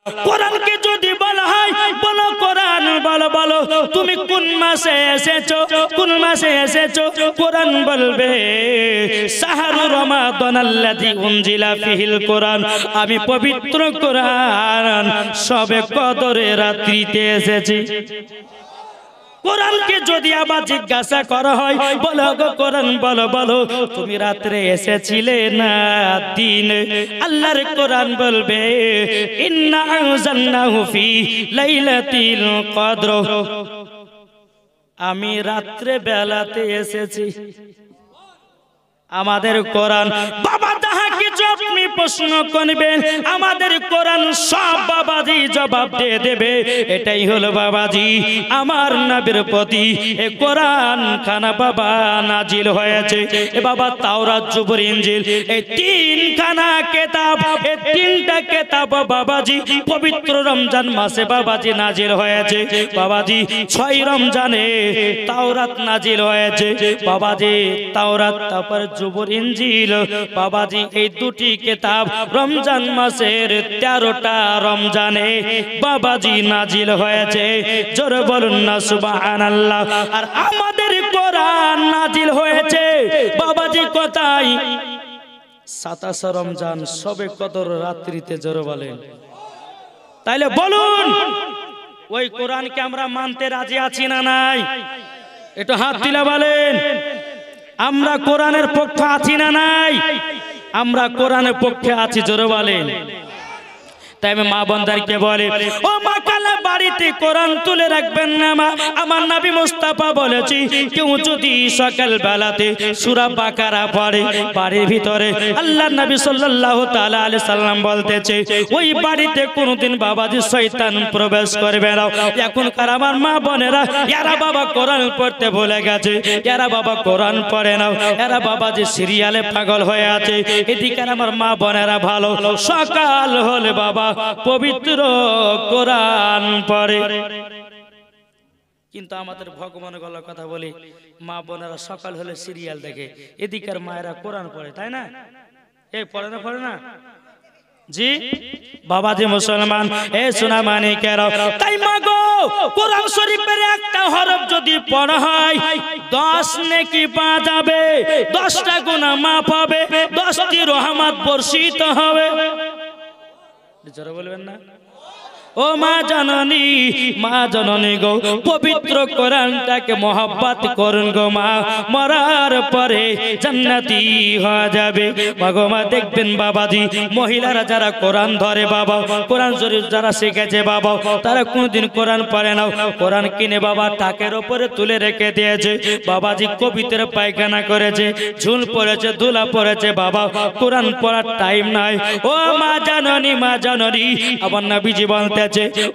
কোরআনকে যদি বলা হয় বলো কোরআন বলো বলো তুমি কোন মাসে এসেছো, কোন মাসে এসেছো? কোরআন বলবে শাহরু রমাদানাল্লাযী উনজিলা ফিহিল কোরআন, আমি পবিত্র কোরআন সবে কদরের রাত্রিতে এসেছি। কোরআনকে যদি আবার জিজ্ঞাসা করা হয় বলো গো কোরআন বলো বলো তুমি রাত্রে এসেছিলে না দিনে? আল্লাহর কোরআন বলবে ইন্না আনজালনাহু ফি লাইলাতিল কদর, আমি রাত্রে বেলাতে এসেছি। আমাদের কোরআন বাবা তাহাকে আপনি প্রশ্ন করবেন আমাদের কোরআন সব বাবাজি জবাব দিয়ে দেবে। এটাই হলো বাবাজি আমার নবীর প্রতি এ কোরআন খানা বাবা নাজিল হয়েছে। এ বাবা তাওরাত জবুর ইনজিল এই তিনখানা কিতাব, এই তিনটা কিতাব বাবাজি পবিত্র রমজান মাসে বাবাজি নাজিল হয়েছে। বাবাজি 6 রমজানে তাওরাত নাজিল হয়েছে বাবাজি। তাওরাত তারপর জবুর ইনজিল বাবাজি এই দুটি কিতাব রমজান মাসের 13টা রমজানে বাবাজি নাজিল হয়েছে। জোরে বলুন না সুবহানাল্লাহ। আর আমাদের কোরআন নাজিল হয়েছে বাবাজি কোথায়? 27 রমজান সবে কদর রাত্রিতে। জোরে বলেন। তাইলে বলুন ওই কোরআনকে আমরা মানতে রাজি আছি না নাই? একটু হাত তুলে বলেন আমরা কোরআনের পক্ষে আছি না নাই? আমরা কোরআনের পক্ষে আছি। জোরে বলেন। তাই আমি মা বোনদেরকে বলে ও মা কালা বাড়িতে কোরআন তুলে রাখবেন না মা। আমার নবী মুস্তাফা বলেছি কেউ যদি সকাল বেলাতে সূরা বাকারা পড়ে বাড়ির ভিতরে আল্লাহর নবী সাল্লাল্লাহু তাআলা আলাইহি সাল্লাম বলতেছে ওই বাড়িতে কোনোদিন বাবাজি শয়তান প্রবেশ করবে না। এখনকার আমার মা বোনেরা এরা বাবা কোরআন পড়তে ভুলে গেছে, এরা বাবা কোরআন পড়ে না, এরা বাবাজি সিরিয়ালে পাগল হয়ে আছে। এদিকে আমার মা বোনেরা ভালো সকাল হলে বাবা পবিত্র কোরআন পড়ে। কিন্তু আমাদের ভগবানের গলার কথা বলি মা বোনেরা সকাল হলে সিরিয়াল দেখে, এদিকের মায়েরা কোরআন পড়ে, তাই না? এই পড়ে না পড়ে না জি বাবাজি মুসলমান এ সোনা মানিকেরা। তাই মাগো কোরআন শরীফের একটা হরফ যদি পড়া হয় 10 নেকি পাওয়া যাবে, 10টা গুনাহ মাফ হবে, 10টি রহমত বর্ষিত হবে। জোরে বলবেন না? ও মা জননী, মা জননী গো পবিত্র কোরআনটাকে মহব্বত করুন গো মা, মরার পরে জান্নাতি হয়ে যাবে। মাগো মা দেখবেন বাবাজি মহিলারা যারা কোরআন ধরে বাবা, কোরআন শরীফ যারা শিখেছে বাবা, তারা কোনদিন কোরআন পড়ে না। কোরআন কিনে বাবা টাকের উপরে তুলে রেখে দিয়েছে। বাবাজি কবিতার পায়খানা করেছে, ঝুল পড়েছে, ধুলা পড়েছে বাবা, কোরআন পড়ার টাইম নাই। ও মা জননী, মা জননী আমার নবীজি বলতে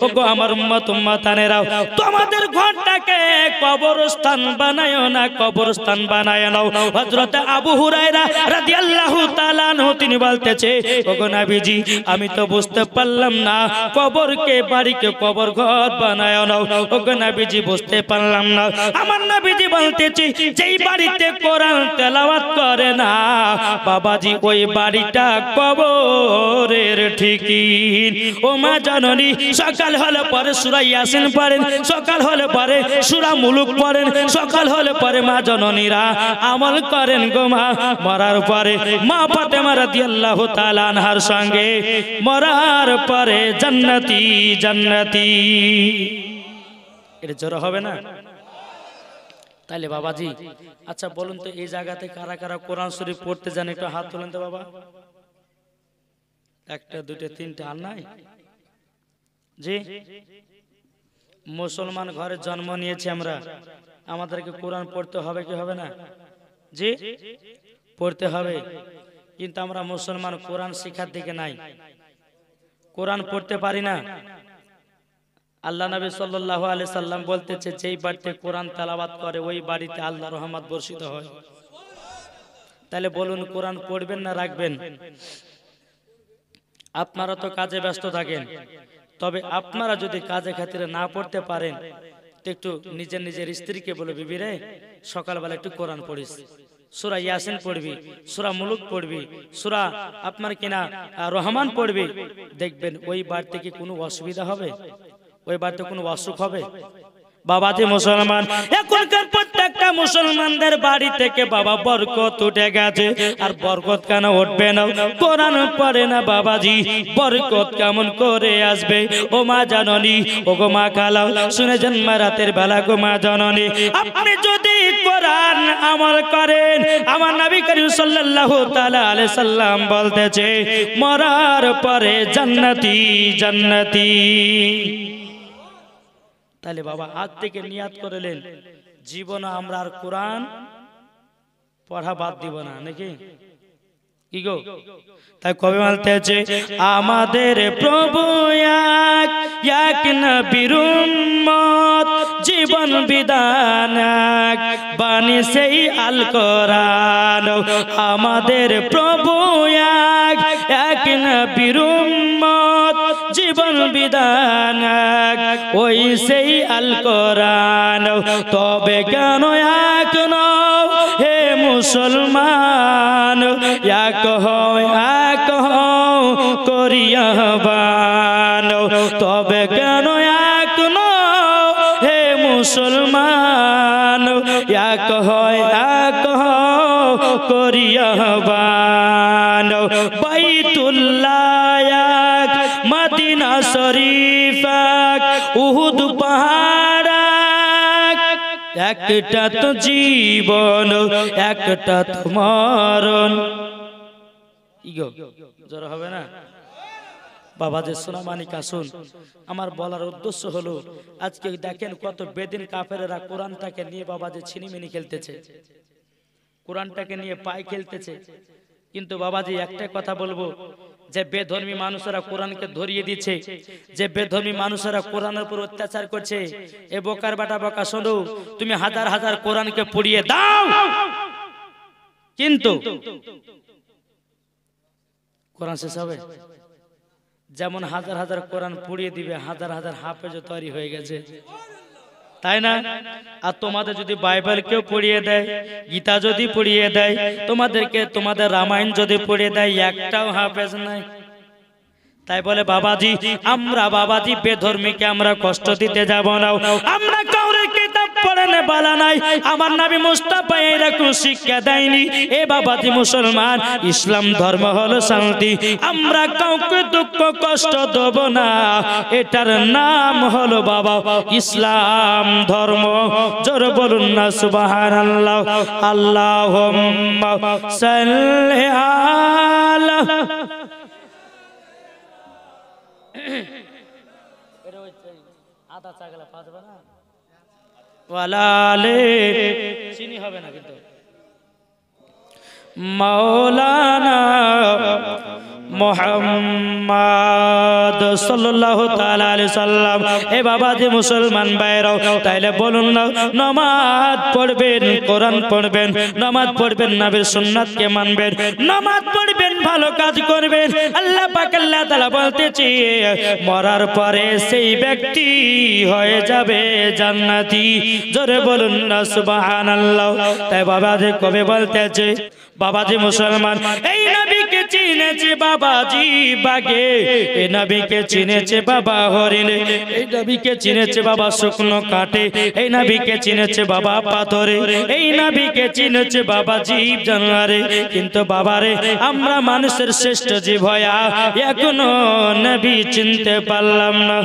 ওগো আমার উম্মত উম্মতানেরা তোমাদের ঘরটাকে কবরস্থান বানায়ো না, কবরস্থান বানায় নাও। হযরত আবু হুরায়রা রাদিয়াল্লাহু তাআলা আনহু তিনি বলতেছে ওগো নবীজি আমি তো বুঝতে পারলাম না কবরকে বাড়িকে কবর ঘর বানায় নাও। ওগো নবীজি বুঝতে পারলাম না। আমার নবীজি বলতেছে যেই বাড়িতে কোরআন তেলাওয়াত করে না বাবাজি ওই বাড়িটা কবরের ঠিকিন। ও মা জননী সকাল হলে পরে সূরা ইয়াসিন পড়েন, সকাল হলে পরে সূরা মুলুক পড়েন, সকাল হলে পরে মা জননীরা আমল করেন গো মা। মরার পরে মা ফাতেমা রাদিয়াল্লাহু তাআলা আনহার সঙ্গে মরার পরে জান্নাতি জান্নাতি। এটা জোরে হবে না? তাইলে বাবাজি আচ্ছা বলুন তো এই জায়গাতে কারা কারা কোরআন শরীফ পড়তে জানেন? একটু হাত তুলেন তো বাবা। একটা দুটো তিনটা আর নাই জি? মুসলমান ঘরে জন্ম নিয়েছি আমরা, আমাদেরকে কোরআন পড়তে হবে কি হবে না জি? পড়তে হবে। কিন্তু আমরা মুসলমান কোরআন শিক্ষার দিকে নাই, কোরআন পড়তে পারি না। আল্লাহ নবী সাল্লাল্লাহু আলাইহি সাল্লাম বলতেছে যেই বাড়িতে কোরআন তেলাওয়াত করে ওই বাড়িতে আল্লাহর রহমত বর্ষিত হয়। তাহলে বলুন কোরআন পড়বেন না রাখবেন? আপনারা তো কাজে ব্যস্ত থাকেন, তবে আপনারা যদি কাজে খাতিরে না পড়তে পারেন তো একটু নিজের নিজের স্ত্রীকে বলে বিবি রে সকালবেলা একটু কোরআন পড়িস, সূরা ইয়াসিন পড়বি, সূরা মুলুক পড়বি, সূরা আপনার কিনা রহমান পড়বি, দেখবেন ওই বাড়িতে কি কোনো অসুবিধা হবে? ওই বাড়িতে কোনো অসুখ হবে? বাবাজি মুসলমান, এখনকার প্রত্যেকটা মুসলমানদের বাড়ি থেকে বাবা বরকত উঠে গেছে। আর বরকত কেন উঠবে না? কোরআন পড়ে না বাবাজি, বরকত কেমন করে আসবে? ও মা জননী, ও গো মা খালাও, শুনেছেন মা রাতের বেলা গো মা জননী, আপনি যদি কোরআন আমল করেন, আমার নবী করিম সাল্লাল্লাহু তাআলা আলাইহি সাল্লাম বলতেছে মরার পরে জান্নাতি জান্নাতি। তাহলে বাবা আজ থেকে নিয়াত করলেন জীবনে আমরা আর কোরআন পড়া বাদ দিব না, নাকি কি গো? তাই কবি বলতেছে আমাদের প্রভু এক নবীর উম্মত, জীবন বিধান বাণী সেই আল কোরআন। আমাদের প্রভু এক নবীর উম্মত, জীবন বিধান ওই সেই আল কোরআন। তবে কেন এক নও হে মুসলমান, এক হও করিয়াবান। তবে কেন এক নও হে মুসলমান, এক হও করিয়াবান। বাইতুল্লাহ এক, মদিনা শরীফ এক, উহুদ পাহাড় এক, একটা তো জীবন একটা তো মরণ। ইগো জোর হবে না বাবাজি? সোনামানিক আসুন, আমার বলার উদ্দেশ্য হলো আজকে দেখেন কত বেদিন কাফেরেরা কোরআনটাকে নিয়ে বাবাজি ছিনিমিনি খেলতেছে, কোরআনটাকে নিয়ে পায় খেলতেছে। কিন্তু বাবাজি একটা কথা বলবো, যে বেধর্মী মানুষেরা কোরআনকে ধরিয়ে দিচ্ছে, যে বেধর্মী মানুষেরা কোরআনের উপর অত্যাচার করছে, এ বোকার বাটা বোকা শোনো, তুমি হাজার হাজার কোরআনকে পুড়িয়ে দাও, কিন্তু কোরআন শেষ হবে? যেমন হাজার হাজার কোরআন পুড়িয়ে দিবে, হাজার হাজার হাফেজ তৈরি হয়ে গেছে, তাই না? আর তোমাদের যদি বাইবেল কেউ পড়িয়ে দেয়, গীতা যদি পড়িয়ে দেয়, তোমাদেরকে তোমাদের রামায়ণ যদি পড়িয়ে দেয়, একটাও হাফেজ নাই। তাই বলে বাবাজি আমরা বাবাজি বেধর্মীকে আমরা কষ্ট দিতে যাব না, আমরা কাউরে কিতাব পড়ানো বালা নাই। আমার নবী মুস্তাফা এরকম শিক্ষা দেয়নি। এ বাবাজি মুসলমান, ইসলাম ধর্ম হলো শান্তি, আমরা কাউকে দুঃখ কষ্ট দেব না, এটার নাম হলো বাবা ইসলাম ধর্ম। জোর বলুন না সুবহানাল্লাহ। আল্লাহুম্মা সাল্লি আলা আদা চাগলা পাঁচবা না ওয়ালালে চিনি হবে না, কিন্তু মাওলানা মুহাম্মদ সাল্লাল্লাহু তাআলা আলাইহি সাল্লাম। এ বাবাজি মুসলমান ভাইরাও, তাইলে বলুন না, নামাজ পড়বেন, কোরআন পড়বেন, নামাজ পড়বেন, নবীর সুন্নাতকে মানবেন, নামাজ পড়বেন, ভালো কাজ করবেন। আল্লাহ পাক আল্লাহ তাআলা বলতেছে মরার পরে সেই ব্যক্তি হয়ে যাবে জান্নাতি। জোরে বলুন না সুবহানাল্লাহ। তাই বাবাজি কবে বলতেছে বাবাজি মুসলমান, এই নবীকে চিনেছে বাবাজি বাগে, এই নবীকে চিনেছে বাবা হরিণে, এই নবীকে চিনেছে বাবা শুকনো কাটে, এই নবীকে চিনেছে বাবা পাথরে, এই নবীকে চিনেছে বাবা জীব জানোয়ারে। কিন্তু বাবারে আমরা মানুষের শ্রেষ্ঠ জীব হয়া এখনো নবী চিনতে পারলাম না।